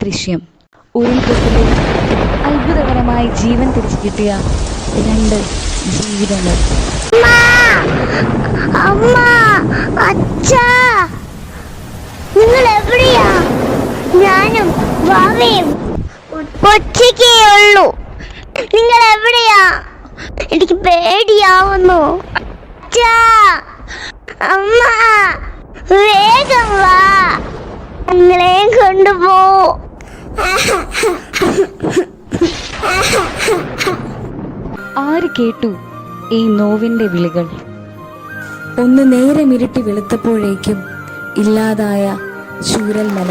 ദൃശ്യം. ഉരുൾപൊട്ടലിൽ അത്ഭുതകരമായി ജീവൻ തിരിച്ചു കിട്ടിയ 2 ജീവിതങ്ങൾ. നിങ്ങൾ എവിടെയാ? ഞാനും ഭാവിയും ഒറ്റയ്ക്കേ ഉള്ളൂ. നിങ്ങൾ എവിടെയാ? എനിക്ക് പേടിയാവുന്നു. അച്ഛാ, അമ്മ, വേഗം വാ, ഞങ്ങളെ കൊണ്ടുപോ. ആര് കേട്ടു ഈ നോവിന്റെ വിളികൾ? ഒന്ന് നേരം ഇരുട്ടി വെളുത്തപ്പോഴേക്കും ഇല്ലാതായ ചൂരൽമല.